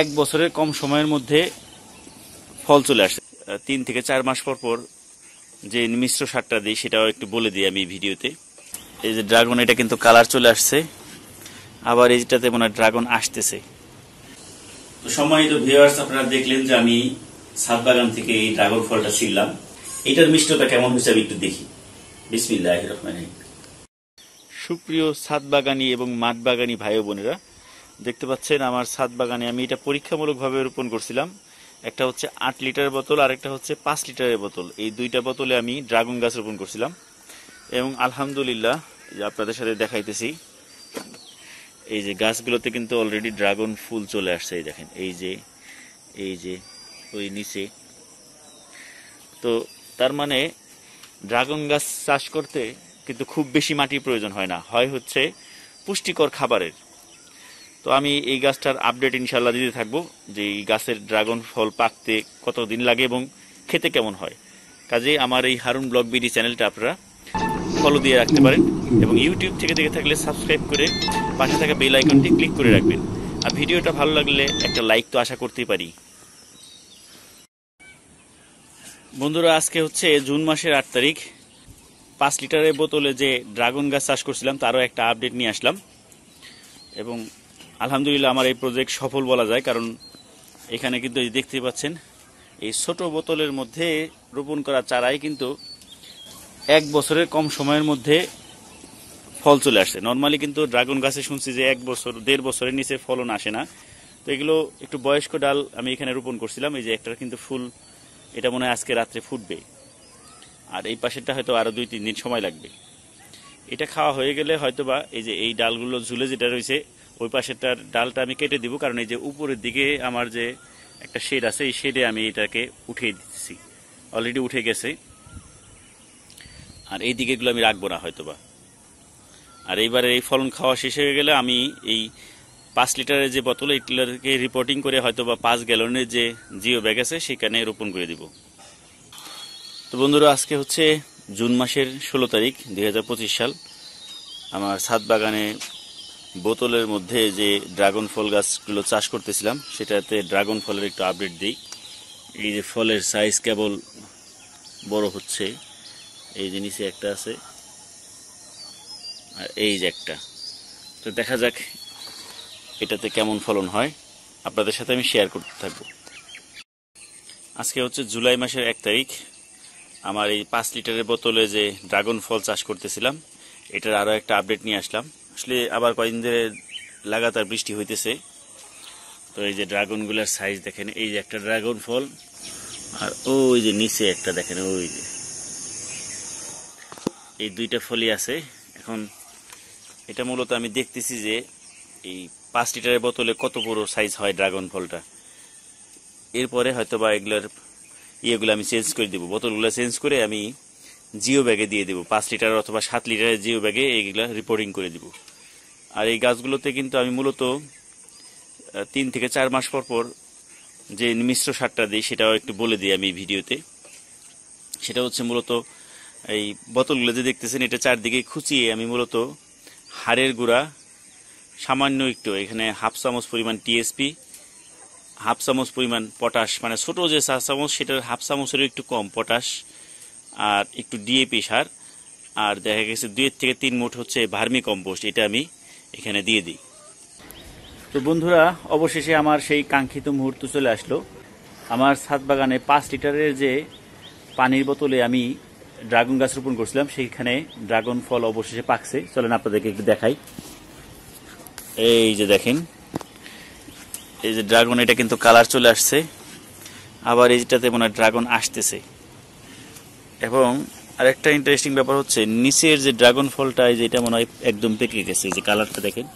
এক বছরের কম সময়ের মধ্যে ফল চলে আসে। 3 থেকে 4 মাস পর পর যে মিশ্র সারটা দিই সেটাও একটু বলে দিই আমি ভিডিওতে। এই যে ড্রাগন, এটা কিন্তু কালার চলে আসছে, আবার এইটাতে মনে হয় ড্রাগন আসতেছে। তো সম্মানিত ভিউয়ার্স, আপনারা দেখলেন যে আমি ছাদ বাগান থেকে এই ড্রাগন ফলটা ছিললাম। এটার মিষ্টতা কেমন হয়েছে আমি একটু দেখি। বিসমিল্লাহির রহমানির রহিম। সুপ্রিয় ছাদ বাগানি এবং মাঠ বাগানি ভাই বোনেরা, দেখতে পাচ্ছেন আমার ছাদ বাগানে আমি এটা পরীক্ষামূলকভাবে রোপণ করছিলাম। একটা হচ্ছে 8 লিটারের বোতল আর একটা হচ্ছে 5 লিটারের বোতল। এই দুইটা বোতলে আমি ড্রাগন গাছ রোপণ করছিলাম এবং আলহামদুলিল্লাহ আপনাদের সাথে দেখাইতেছি, এই যে গাছগুলোতে কিন্তু অলরেডি ড্রাগন ফুল চলে আসছে। এই দেখেন, এই যে ওই নিচে। তো তার মানে ড্রাগন গাছ চাষ করতে কিন্তু খুব বেশি মাটির প্রয়োজন হয় না, হয় হচ্ছে পুষ্টিকর খাবারের। তো আমি এই গাছটার আপডেট ইনশাল্লাহ দিতে থাকবো যে এই গাছের ড্রাগন ফল পাকতে কতদিন লাগে এবং খেতে কেমন হয়। কাজেই আমার এই হারুন ব্লগ বিডি চ্যানেলটা আপনারা ফলো দিয়ে রাখতে পারেন এবং ইউটিউব থেকে দেখে থাকলে সাবস্ক্রাইব করে পাশে থাকা বেল আইকনটি ক্লিক করে রাখবেন। আর ভিডিওটা ভালো লাগলে একটা লাইক তো আশা করতেই পারি। বন্ধুরা, আজকে হচ্ছে জুন মাসের 8 তারিখ। 5 লিটারের বোতলে যে ড্রাগন গাছ চাষ করছিলাম তারও একটা আপডেট নিয়ে আসলাম এবং আলহামদুলিল্লাহ আমার এই প্রজেক্ট সফল বলা যায়, কারণ এখানে কিন্তু দেখতেই পাচ্ছেন এই ছোট বোতলের মধ্যে রোপণ করা চারাই কিন্তু 1 বছরের কম সময়ের মধ্যে ফল চলে আসছে। নর্মালি কিন্তু ড্রাগন গাছে শুনছি যে 1 বছর 1.5 বছরের নিচে ফলন আসে না। তো এগুলো একটু বয়স্ক ডাল আমি এখানে রোপণ করছিলাম। এই যে একটা কিন্তু ফুল, এটা মনে হয় আজকে রাত্রে ফুটবে, আর এই পাশেরটা হয়তো আরো 2-3 দিন সময় লাগবে। এটা খাওয়া হয়ে গেলে হয়তোবা এই যে এই ডালগুলো ঝুলে যেটা রয়েছে ওই পাশেরটার ডালটা আমি কেটে দিব, কারণ এই যে উপরের দিকে আমার যে একটা শেড আছে এই শেডে আমি এটাকে উঠিয়ে দিচ্ছি, অলরেডি উঠে গেছে। আর এই দিকেগুলো আমি রাখবো না হয়তোবা। আর এইবারে এই ফলন খাওয়া শেষ হয়ে গেলে আমি এই 5 লিটারের যে বোতল এইগুলোকে রিপোর্টিং করে হয়তোবা 5 গ্যালনের যে জিও ব্যাগ আছে সেখানে রোপণ করে দিব। তো বন্ধুরা, আজকে হচ্ছে জুন মাসের 16 তারিখ 2025 সাল। আমার ছাদ বাগানে বোতলের মধ্যে যে ড্রাগন ফল গাছগুলো চাষ করতেছিলাম সেটাতে ড্রাগন ফলের একটু আপডেট দিই। এই যে ফলের সাইজ কেবল বড় হচ্ছে, এই যে নিচে একটা আছে আর এই যে একটা। তো দেখা যাক এটাতে কেমন ফলন হয়, আপনাদের সাথে আমি শেয়ার করতে থাকবো। আজকে হচ্ছে জুলাই মাসের 1 তারিখ। আমার এই 5 লিটারের বোতলে যে ড্রাগন ফল চাষ করতেছিলাম এটার আরও একটা আপডেট নিয়ে আসলাম। আসলে আবার কয়েকদিন ধরে লাগাতার বৃষ্টি হইতেছে, তো এই যে ড্রাগনগুলোর সাইজ দেখেন, এই যে একটা ড্রাগন ফল আর ওই যে নিচে একটা দেখেন, ওই যে এই দুইটা ফলই আছে। এখন এটা মূলত আমি দেখতেছি যে এই 5 লিটারের বোতলে কত বড় সাইজ হয় ড্রাগন ফলটা। এরপরে হয়তোবা এগুলোর ইয়েগুলো আমি চেঞ্জ করে দিব, বোতলগুলো চেঞ্জ করে আমি জিও ব্যাগে দিয়ে দেবো। 5 লিটার অথবা 7 লিটারের জিও ব্যাগে এইগুলো রিপোর্টিং করে দিব। আর এই গাছগুলোতে কিন্তু আমি মূলত 3 থেকে 4 মাস পর পর যে মিশ্র সারটা দিই সেটাও একটু বলে দিই আমি ভিডিওতে। সেটা হচ্ছে মূলত এই বোতলগুলো যে দেখতেছেন এটা চারদিকে খুঁচিয়ে আমি মূলত হাড়ের গুঁড়া সামান্য একটু, এখানে 1/2 চামচ পরিমাণ টিএসপি, 1/2 চামচ পরিমাণ পটাশ, মানে ছোট যে 4 চামচ সেটার 1/2 চামচেরও একটু কম পটাশ, আর একটু ডিএপি সার, আর দেখা গেছে 2 থেকে 3 মুঠ হচ্ছে ভার্মি কম্পোস্ট, এটা আমি এখানে দিয়ে দিই। তো বন্ধুরা, অবশেষে আমার সেই কাঙ্ক্ষিত মুহূর্ত চলে আসলো। আমার ছাদ বাগানে 5 লিটারের যে পানির বোতলে আমি ড্রাগন গাছ রোপণ করছিলাম সেইখানে ড্রাগন ফল অবশেষে পাকছে। চলেন আপনাদেরকে একটু দেখাই। এই যে দেখেন, এই যে ড্রাগন, এটা কিন্তু কালার চলে আসছে, আবার এইটাতে মনে হয় ড্রাগন আসতেছে। এবং আরেকটা ইন্টারেস্টিং ব্যাপার হচ্ছে নিচের যে ড্রাগন ফলটা, এই যে এটা মনে হয় একদম পেকে গেছে, এই যে কালারটা দেখেন।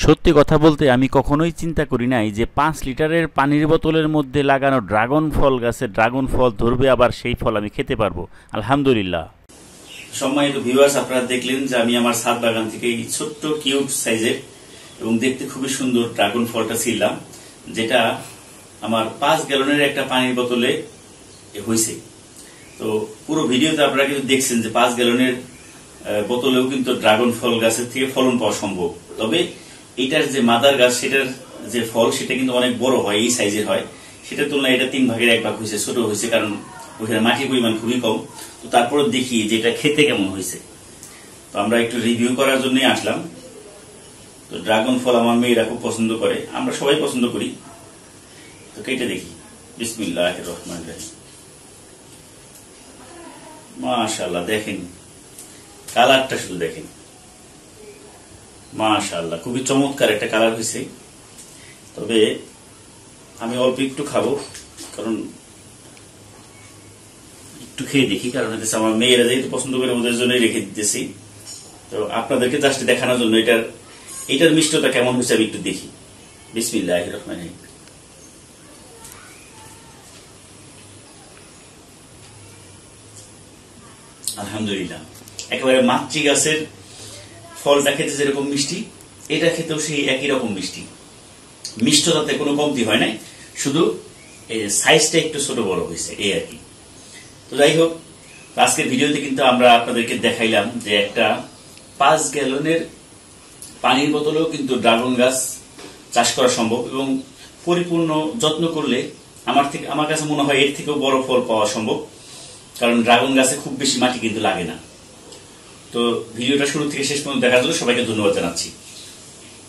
সত্যি কথা বলতে আমি কখনোই চিন্তা করি নাই যে 5 লিটারের পানির বোতলের মধ্যে লাগানো ড্রাগন ফল গাছে ড্রাগন ফল ধরবে, আবার সেই ফল আমি খেতে পারবো। আলহামদুলিল্লাহ। সম্মানিত ভিউয়ার্স, আপনারা দেখলেন যে আমি আমার ছাদ বাগান থেকে এই ছোট্ট কিউট সাইজের এবং দেখতে খুবই সুন্দর ড্রাগন ফলটা ছিলাম, যেটা আমার 5 গ্যালনের একটা পানির বোতলে হয়েছে। তো পুরো ভিডিওতে আপনারা কিন্তু দেখছেন যে 5 গ্যালনের বোতলেও কিন্তু ড্রাগন ফল গাছের থেকে ফলন পাওয়া সম্ভব। তবে এটার যে মাদার গাছ সেটার যে ফল সেটা কিন্তু অনেক বড় হয়, এই সাইজের হয়। সেটার তুলনায় এটা 3/1 হয়েছে, ছোট হয়েছে, কারণ ওখানে মাটির পরিমাণ খুবই কম। তো তারপরে দেখি যে এটা খেতে কেমন হয়েছে। তো আমরা একটু রিভিউ করার জন্যই আসলাম। তো ড্রাগন ফল আমার মেয়েরা খুব পছন্দ করে, আমরা সবাই পছন্দ করি। তো কেটে দেখি। বিসমিল্লাহির রহমানির রহিম। মাশাআল্লাহ, দেখেন কালারটা, শুধু দেখেন, মাশাআল্লাহ খুবই চমৎকার একটা কালার হয়েছে। তবে আমি অল্প একটু খাবো, কারণ একটু খেয়ে দেখি, কারণ হচ্ছে আমার মেয়েরা যেহেতু পছন্দ করে ওদের জন্যই রেখে দিতেছি। তো আপনাদেরকে জাস্ট দেখানোর জন্য এটার মিষ্টতা কেমন হয়েছে আমি একটু দেখি। বিসমিল্লাহির রহমানির রহিম। আলহামদুলিল্লাহ, একেবারে মাতৃ গাছের ফলটা খেতে যেরকম মিষ্টি, এটা খেতেও সেই একই রকম মিষ্টি। মিষ্টতাতে কোনো কমতি হয় নাই, শুধু এই সাইজটা একটু ছোট বড় হয়েছে, এই আর কি। তো যাই হোক, আজকের ভিডিওতে কিন্তু আমরা আপনাদেরকে দেখাইলাম যে একটা 5 গ্যালনের পানির বোতলেও কিন্তু ড্রাগন গাছ চাষ করা সম্ভব, এবং পরিপূর্ণ যত্ন করলে আমার কাছে মনে হয় এর থেকেও বড় ফল পাওয়া সম্ভব, কারণ ড্রাগন গাছে খুব বেশি মাটি কিন্তু লাগে না। তো ভিডিওটা শুরু থেকে শেষ পর্যন্ত দেখার জন্য সবাইকে ধন্যবাদ জানাচ্ছি।